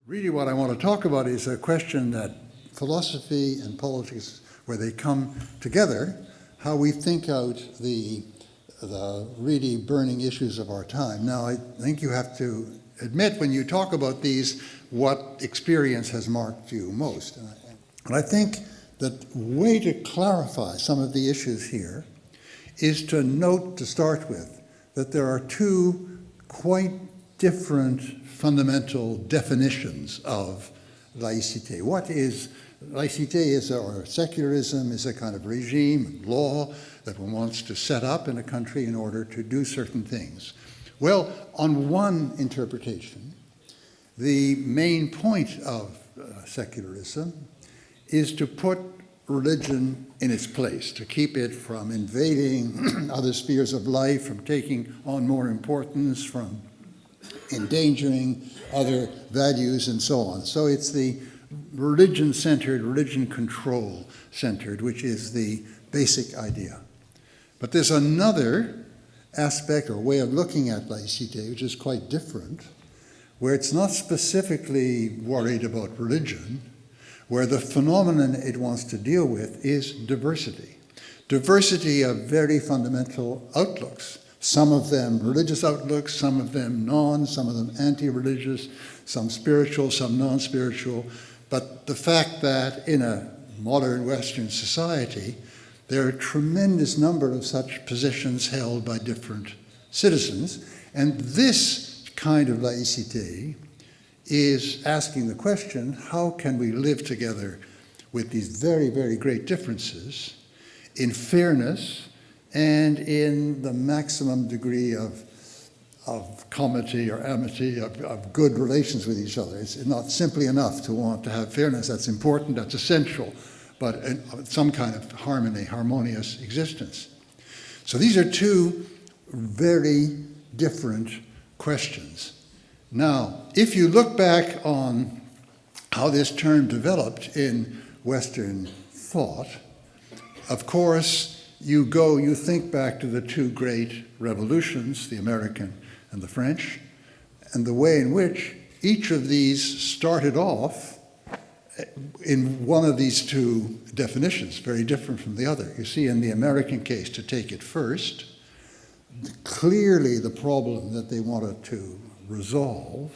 Really what I want to talk about is a question that philosophy and politics, where they come together, how we think out the really burning issues of our time. Now, I think you have to admit when you talk about these, what experience has marked you most. And I think that way to clarify some of the issues here is to note, to start with, that there are two quite different fundamental definitions of laïcité. What is laïcité? Or secularism is a kind of regime, law that one wants to set up in a country in order to do certain things. Well, on one interpretation, the main point of secularism is to put religion in its place, to keep it from invading other spheres of life, from taking on more importance, from endangering other values and so on. So it's the religion-centered, religion control-centered, which is the basic idea. But there's another aspect or way of looking at laïcité, which is quite different, where it's not specifically worried about religion, where the phenomenon it wants to deal with is diversity. Diversity of very fundamental outlooks. Some of them religious outlooks, some of them some of them anti-religious, some spiritual, some non-spiritual. But the fact that in a modern Western society, there are a tremendous number of such positions held by different citizens. And this kind of laïcité is asking the question, how can we live together with these very, very great differences in fairness and in the maximum degree of comity or amity, of good relations with each other. It's not simply enough to want to have fairness. That's important, that's essential, but some kind of harmonious existence. So these are two very different questions. Now, if you look back on how this term developed in Western thought, of course, you think back to the two great revolutions, the American and the French, and the way in which each of these started off in one of these two definitions, very different from the other. You see, in the American case, to take it first, clearly the problem that they wanted to resolve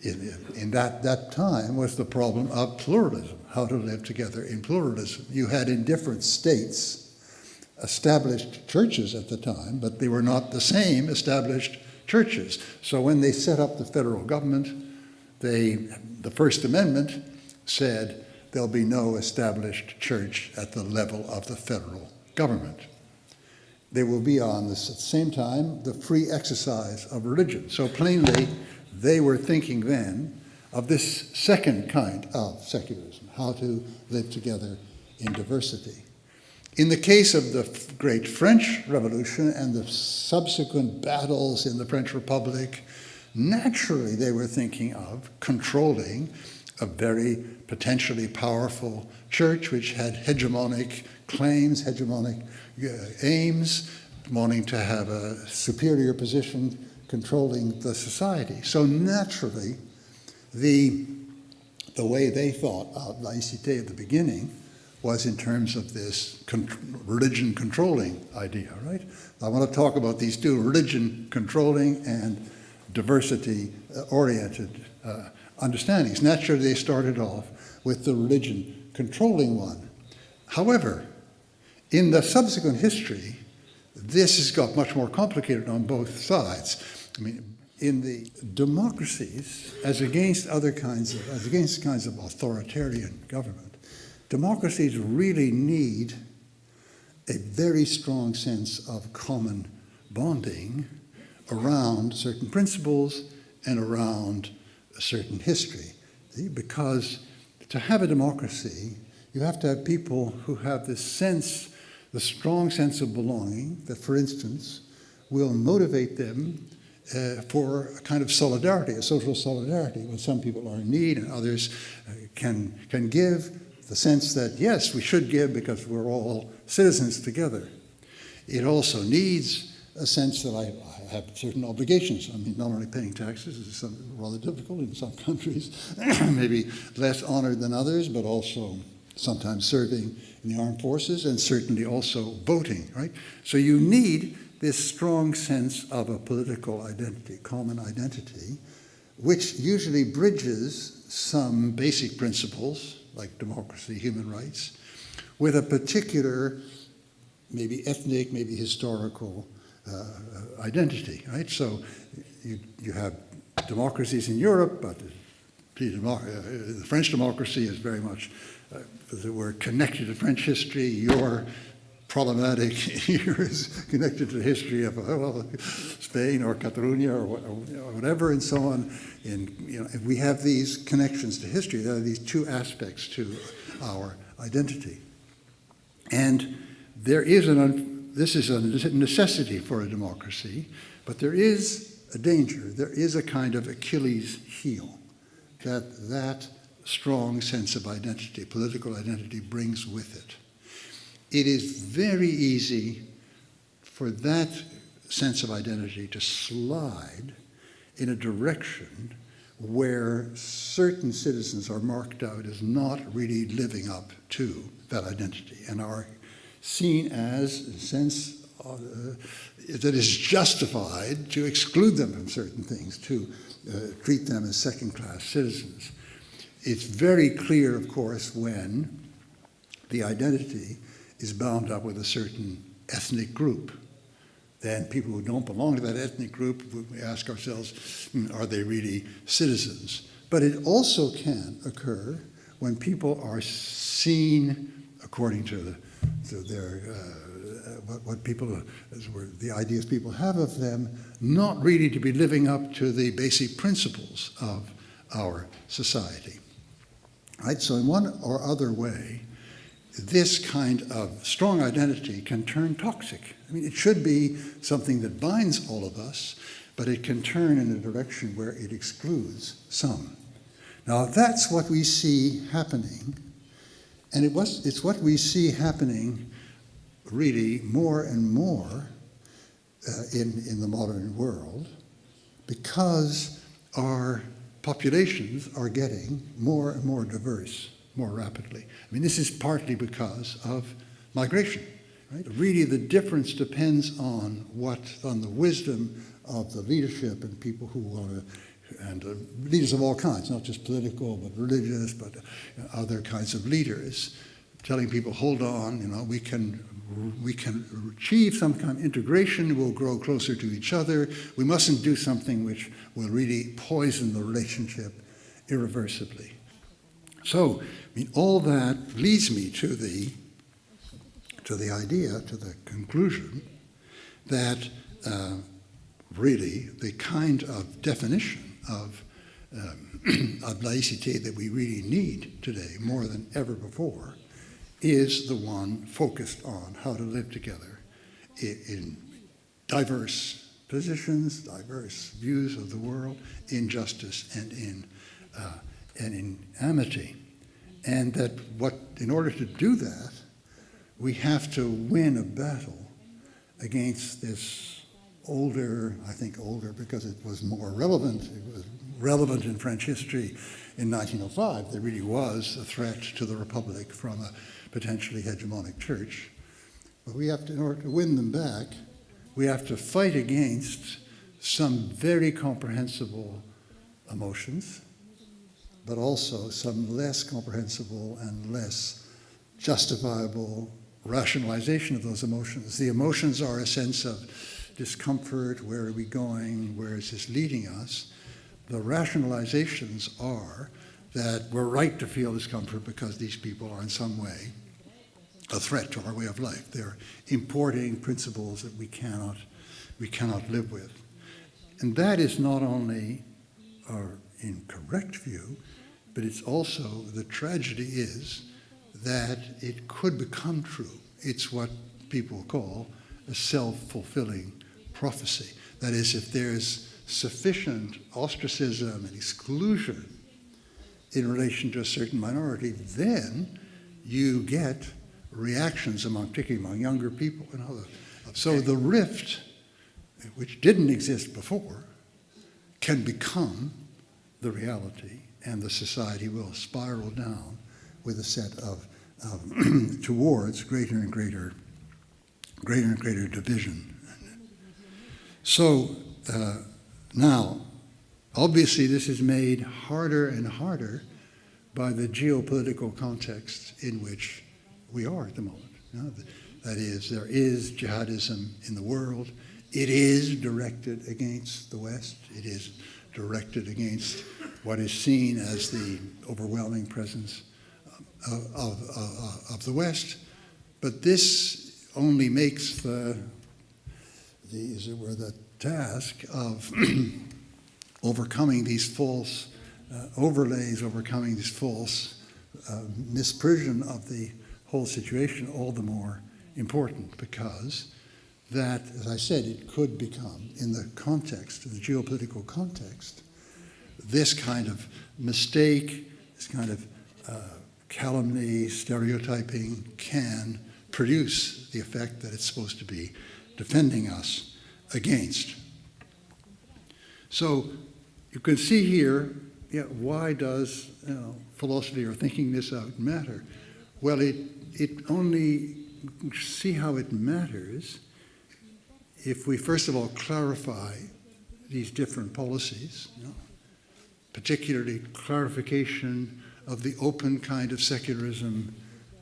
in that time was the problem of pluralism, how to live together in pluralism. You had in different states established churches at the time, but they were not the same established churches. So when they set up the federal government, the First Amendment said there'll be no established church at the level of the federal government. There will be at the same time the free exercise of religion. So plainly, they were thinking then of this second kind of secularism, how to live together in diversity. In the case of the great French Revolution and the subsequent battles in the French Republic, naturally they were thinking of controlling a very potentially powerful church which had hegemonic claims, hegemonic aims, wanting to have a superior position controlling the society. So naturally, the way they thought of laïcité at the beginning was in terms of this religion controlling idea, right? I want to talk about these two, religion controlling and diversity oriented understandings. Naturally, they started off with the religion controlling one. However, in the subsequent history, this has got much more complicated on both sides. I mean, in the democracies, as against kinds of authoritarian government, democracies really need a very strong sense of common bonding around certain principles and around a certain history. Because to have a democracy, you have to have people who have this sense, the strong sense of belonging that, for instance, will motivate them for a kind of solidarity, a social solidarity, when some people are in need and others can give, the sense that, yes, we should give because we're all citizens together. It also needs a sense that I have certain obligations. I mean, not only paying taxes is rather difficult in some countries, maybe less honored than others, but also sometimes serving in the armed forces and certainly also voting, right? So you need this strong sense of a political identity, common identity, which usually bridges some basic principles like democracy, human rights, with a particular, maybe ethnic, maybe historical identity, right? So you have democracies in Europe, but the French democracy is very much, as it were, connected to French history. Your problematic here is connected to the history of Spain or Catalonia or whatever, and so on. And we have these connections to history. There are these two aspects to our identity. And there is this is a necessity for a democracy, but there is a danger. There is a kind of Achilles heel that strong sense of identity, political identity, brings with it. It is very easy for that sense of identity to slide in a direction where certain citizens are marked out as not really living up to that identity and are seen as, in a sense, that is justified to exclude them from certain things, to treat them as second-class citizens. It's very clear, of course, when the identity is bound up with a certain ethnic group. Then people who don't belong to that ethnic group, we ask ourselves, are they really citizens? But it also can occur when people are seen, according to their what people, the ideas people have of them, not really to be living up to the basic principles of our society. Right? So in one or other way, this kind of strong identity can turn toxic. I mean, it should be something that binds all of us, but it can turn in a direction where it excludes some. Now, that's what we see happening, and it's what we see happening really more and more in the modern world, because our populations are getting more and more diverse more rapidly. I mean, this is partly because of migration, right? Really, the difference depends on the wisdom of the leadership and people who want to, and leaders of all kinds, not just political, but religious, but other kinds of leaders, telling people, hold on, we can achieve some kind of integration, we'll grow closer to each other. We mustn't do something which will really poison the relationship irreversibly. So, I mean, all that leads me to the idea, to the conclusion that really the kind of definition of laicité that we really need today, more than ever before, is the one focused on how to live together in diverse positions, diverse views of the world, in justice and in amity. And that in order to do that, we have to win a battle against this older because it was more relevant. It was relevant in French history in 1905. There really was a threat to the Republic from a potentially hegemonic church. But we have to, in order to win them back, we have to fight against some very comprehensible emotions, but also some less comprehensible and less justifiable rationalization of those emotions. The emotions are a sense of discomfort, where are we going, where is this leading us? The rationalizations are that we're right to feel discomfort because these people are in some way a threat to our way of life. They're importing principles that we cannot live with. And that is not only our incorrect view, but it's also, the tragedy is that it could become true. It's what people call a self-fulfilling prophecy. That is, if there's sufficient ostracism and exclusion in relation to a certain minority, then you get reactions particularly among younger people and other. So the rift which didn't exist before, can become the reality, and the society will spiral down with a set of towards greater and greater division. So now, obviously, this is made harder and harder by the geopolitical context in which we are at the moment. That is, there is jihadism in the world. It is directed against the West. It is directed against what is seen as the overwhelming presence of the West. But this only makes the task of overcoming these false overlays, overcoming this false misprision of the whole situation all the more important, because that, as I said, it could become, in the context, the geopolitical context, this kind of mistake, this kind of calumny, stereotyping can produce the effect that it's supposed to be defending us against. So you can see here, why does philosophy or thinking this out matter? Well, it only, see how it matters if we first of all clarify these different policies, particularly clarification of the open kind of secularism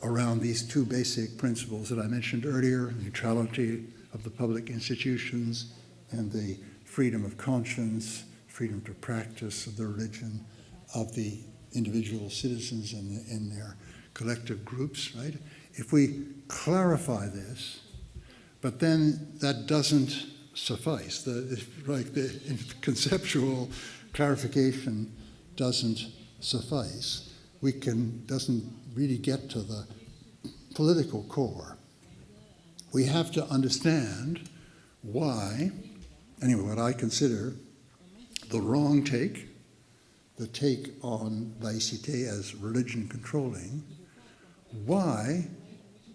around these two basic principles that I mentioned earlier, neutrality of the public institutions and the freedom of conscience, freedom to practice of the religion of the individual citizens in their collective groups, right? If we clarify this, but then that doesn't suffice. The conceptual clarification doesn't suffice. Doesn't really get to the political core. We have to understand why, anyway, what I consider the wrong take, the take on laïcité as religion controlling, why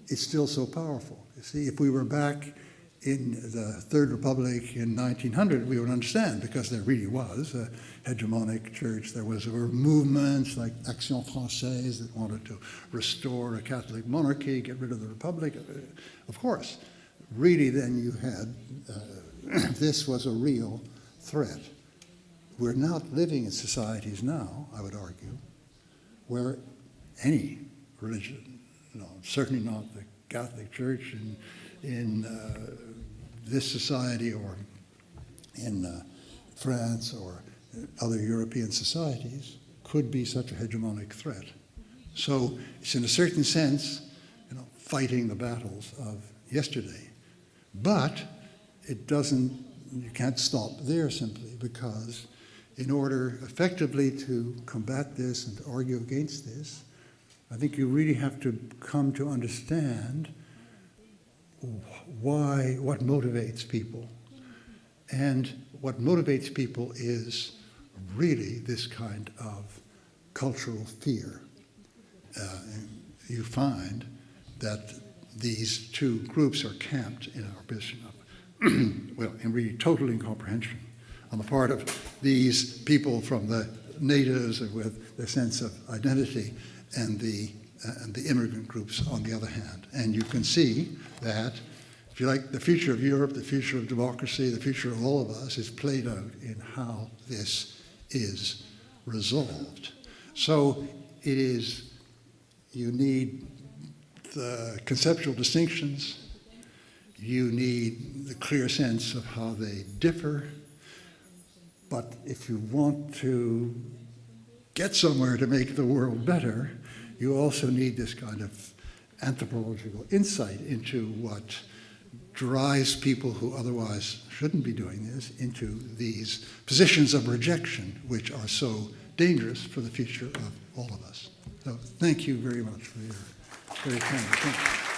it's still so powerful. You see, if we were back in the Third Republic in 1900, we would understand, because there really was a hegemonic church. There were movements like Action Française that wanted to restore a Catholic monarchy, get rid of the Republic. Of course, really then you had, this was a real threat. We're not living in societies now, I would argue, where any religion, certainly not the Catholic Church in this society or in France or other European societies, could be such a hegemonic threat. So it's in a certain sense, fighting the battles of yesterday. But it doesn't, you can't stop there simply, because in order effectively to combat this and to argue against this, I think you really have to come to understand what motivates people. And what motivates people is really this kind of cultural fear. You find that these two groups are camped in our position of, well, in really total incomprehension on the part of these people from the natives with their sense of identity, and the immigrant groups on the other hand. And you can see that, if you like, the future of Europe, the future of democracy, the future of all of us is played out in how this is resolved. So it is, you need the conceptual distinctions, you need the clear sense of how they differ, but if you want to get somewhere to make the world better, you also need this kind of anthropological insight into what drives people who otherwise shouldn't be doing this into these positions of rejection, which are so dangerous for the future of all of us. So thank you very much for your very kind attention.